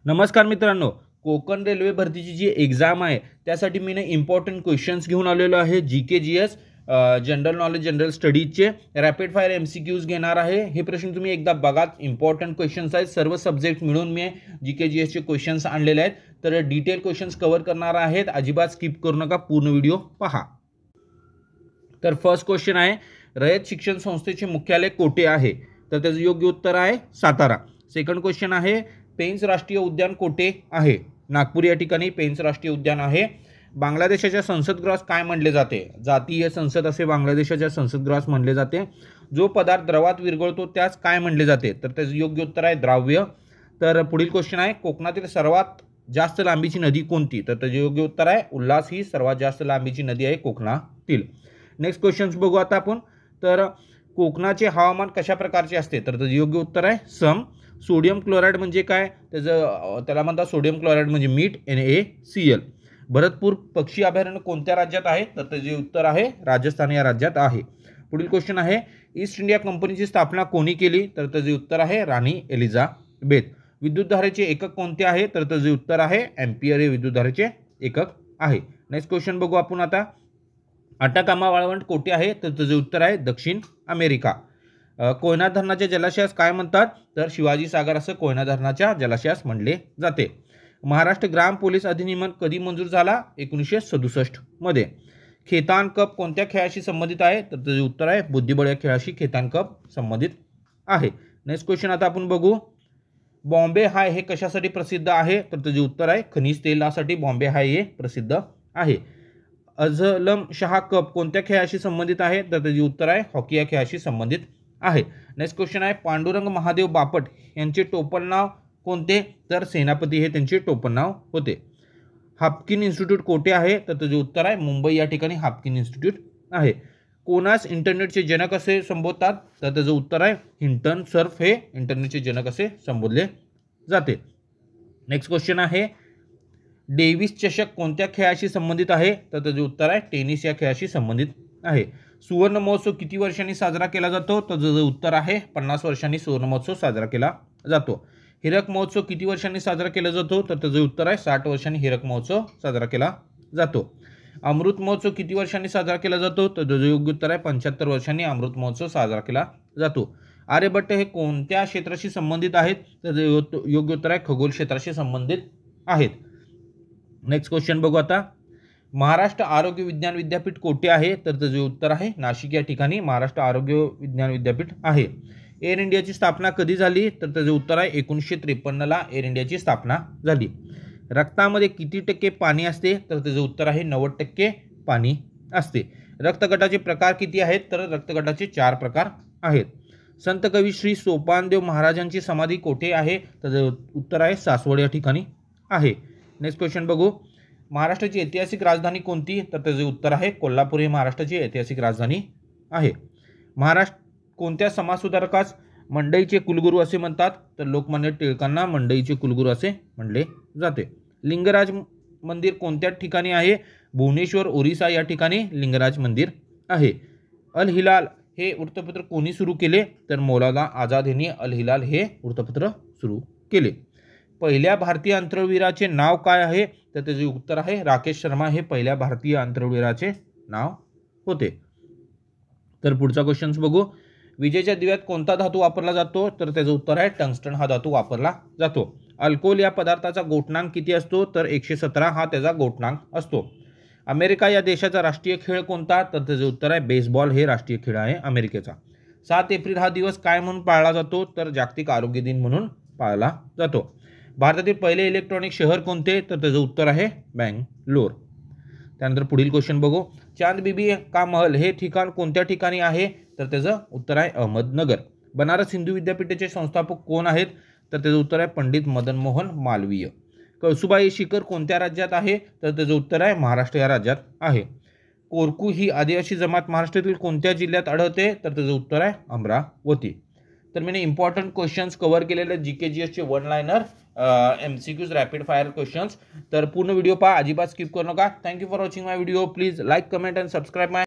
नमस्कार मित्रांनो, कोकण रेल्वे भरतीची जी एक्झाम आहे त्यासाठी मी इम्पॉर्टंट क्वेश्चन्स घेऊन आलेलो आहे. G S general knowledge general स्टडीजचे रॅपिड फायर MCQs घेणार आहे. हे प्रश्न तुम्ही एकदा बघा, इम्पॉर्टंट क्वेश्चन्स आहेत. सर्व सब्जेक्ट मिळून मी जी एसचे क्वेश्चन्स आणलेले आहेत. तर डिटेल क्वेश्चन्स कव्हर करणार आहेत. अजिबात स्किप करू नका, पूर्ण व्हिडिओ पहा. तर फर्स्ट क्वेश्चन आहे, रयत शिक्षण संस्थेचे मुख्यालय कोठे आहे? तर त्याचं योग्य उत्तर आहे सातारा. सेकंड क्वेश्चन आहे, पेंच राष्ट्रीय उद्यान कोठे आहे? नागपूर या ठिकाणी पेंच राष्ट्रीय उद्यान आहे. बांगलादेशाच्या संसदगृहास काय म्हणले जाते? जातीय संसद असे बांगलादेशाच्या संसदगृहास म्हणले जाते. जो पदार्थ द्रवात विरघळतो त्यास काय म्हणले जाते? तर त्याचं योग्य उत्तर आहे द्राव्य. तर पुढील क्वेश्चन आहे, कोकणातील सर्वात जास्त लांबीची नदी कोणती? तर त्याचे योग्य उत्तर आहे उल्हास. ही सर्वात जास्त लांबीची नदी आहे कोकणातील. नेक्स्ट क्वेश्चन्स बघू आता आपण. तर कोकणाचे हवामान कशा प्रकारचे असते? तर त्याचं योग्य उत्तर आहे सम. सोडियम क्लोराईड म्हणजे काय? त्याला म्हणतात सोडियम क्लोराईड म्हणजे मीठ, NaCl. भरतपूर पक्षी अभयारण्य कोणत्या राज्यात आहे? तर त्याचे उत्तर आहे राजस्थान या राज्यात आहे. पुढील क्वेश्चन आहे, ईस्ट इंडिया कंपनीची स्थापना कोणी केली? तर त्याचे उत्तर आहे राणी एलिझाबेथ. विद्युतधारेचे एकक कोणते आहे? तर त्याचे उत्तर आहे एम्पियर हे विद्युतधारेचे एकक आहे. नेक्स्ट क्वेश्चन बघू आपण आता. अटाकामा वाळवंट कोठे आहे? तर त्याचे उत्तर आहे दक्षिण अमेरिका. कोयना धरणाच्या जलाशयास काय म्हणतात? तर शिवाजी सागर असं कोयना धरणाच्या जलाशयास म्हणले जाते. महाराष्ट्र ग्राम पोलीस अधिनियम कधी मंजूर झाला? 1967 मध्ये. खेतान कप कोणत्या खेळाशी संबंधित आहे? तर त्याचे उत्तर आहे बुद्धिबळ या खेळाशी खेतान कप संबंधित आहे. नेक्स्ट क्वेश्चन आता आपण बघू. बॉम्बे हाय हे कशासाठी प्रसिद्ध आहे? तर त्याचे उत्तर आहे खनिज तेलासाठी बॉम्बे हाय हे प्रसिद्ध आहे. अझलम शाह कप कोणत्या खेळाशी संबंधित आहे? तर त्याचे उत्तर आहे हॉकी या खेळाशी संबंधित आहे. नेक्स्ट क्वेश्चन आहे, पांडुरंग महादेव बापट यांचे टोपण नाव कोणते? तर सेनापती हे त्यांचे टोपण नाव होते. हाफकिन इन्स्टिट्यूट कोठे आहे? तर त्याचे उत्तर आहे मुंबई या ठिकाणी हाफकिन इन्स्टिट्यूट आहे. कोणास इंटरनेटचे जनक असे संबोधतात? तर त्याचं उत्तर आहे हिंटन सर्फ हे इंटरनेटचे जनक असे संबोधले जाते. नेक्स्ट क्वेश्चन आहे, डेव्हिस चषक कोणत्या खेळाशी संबंधित आहे? तर त्याचे उत्तर आहे टेनिस या खेळाशी संबंधित आहे. सुवर्ण महोत्सव किती वर्षांनी साजरा केला जातो? तर त्याचं उत्तर आहे 50 वर्षांनी सुवर्ण महोत्सव साजरा केला जातो. हिरक महोत्सव किती वर्षांनी साजरा केला जातो? तर त्याचं उत्तर आहे 60 वर्षांनी हिरक महोत्सव साजरा केला जातो. अमृत महोत्सव किती वर्षांनी साजरा केला जातो? तर त्याचं योग्य उत्तर आहे 75 वर्षांनी अमृत महोत्सव साजरा केला जातो. आर्यभट्ट हे कोणत्या क्षेत्राशी संबंधित आहेत? तर त्याचं योग्य उत्तर आहे खगोल क्षेत्राशी संबंधित आहेत. नेक्स्ट क्वेश्चन बघू आता. महाराष्ट्र आरोग्य विज्ञान विद्यापीठ कोठे आहे? तर त्याचे उत्तर आहे नाशिक या ठिकाणी महाराष्ट्र आरोग्य विज्ञान विद्यापीठ आहे. एअर इंडियाची स्थापना कधी झाली? तर त्याचे उत्तर आहे 1953 एअर इंडियाची स्थापना झाली. रक्तामध्ये किती टक्के पाणी असते? तर त्याचे उत्तर आहे 90% पाणी असते. रक्तगटाचे प्रकार किती आहेत? तर रक्तगटाचे 4 प्रकार आहेत. संत कवी श्री सोपानदेव महाराजांची समाधी कोठे आहे? तर त्याचे उत्तर आहे सासवड या ठिकाणी आहे. नेक्स्ट क्वेश्चन बघू. महाराष्ट्राची ऐतिहासिक राजधानी कोणती? तर त्याचे उत्तर आहे कोल्हापूर ही महाराष्ट्राची ऐतिहासिक राजधानी आहे. महाराष्ट्र कोणत्या समाजसुधारकास मंडईचे कुलगुरू असे म्हणतात? तर लोकमान्य टिळकांना मंडईचे कुलगुरू असे म्हणले जाते. लिंगराज मंदिर कोणत्या ठिकाणी आहे? भुवनेश्वर ओरिसा या ठिकाणी लिंगराज मंदिर आहे. अल हिलाल हे वृत्तपत्र कोणी सुरू केले? तर मौलाना आझाद यांनी अल हिलाल हे वृत्तपत्र सुरू केले. पहिल्या भारतीय अंतराळवीराचे नाव काय आहे? तर त्याचे उत्तर आहे राकेश शर्मा हे पहिल्या भारतीय अंतराळवीराचे नाव होते. तर पुढचा क्वेश्चन बघू. विजेच्या दिव्यात कोणता धातू वापरला जातो? तर त्याचं उत्तर आहे टंगस्टन हा धातू वापरला जातो. अल्कोहोल या पदार्थाचा गोठणांक किती असतो? तर 117 हा त्याचा गोठणांक असतो. अमेरिका या देशाचा राष्ट्रीय खेळ कोणता? तर त्याचे उत्तर आहे बेसबॉल हे राष्ट्रीय खेळ आहे अमेरिकेचा. 7 एप्रिल हा दिवस काय म्हणून पाळला जातो? तर जागतिक आरोग्य दिन म्हणून पाळला जातो. भारतातील पहिले इलेक्ट्रॉनिक शहर कोणते? तर त्याचं उत्तर आहे बँगलोर. त्यानंतर पुढील क्वेश्चन बघू. चांद बीबी का महल हे ठिकाण कोणत्या ठिकाणी आहे? तर त्याचं उत्तर आहे अहमदनगर. बनारस हिंदू विद्यापीठाचे संस्थापक कोण आहेत? तर त्याचं उत्तर आहे पंडित मदन मोहन मालवीय. कळसुबाई शिखर कोणत्या राज्यात आहे? तर त्याचं उत्तर आहे महाराष्ट्र या राज्यात आहे. कोरकू ही आदिवासी जमात महाराष्ट्रातील कोणत्या जिल्ह्यात आढळते? तर त्याचं उत्तर आहे अमरावती. तर मी इम्पॉर्टंट क्वेश्चन्स कव्हर केलेले GKGSचे 1 liner MCQs rapid fire questions. तर पूर्ण व्हिडिओ पहा, अजिबात स्किप करू नका. Thank you for watching my video. Please like, comment and subscribe my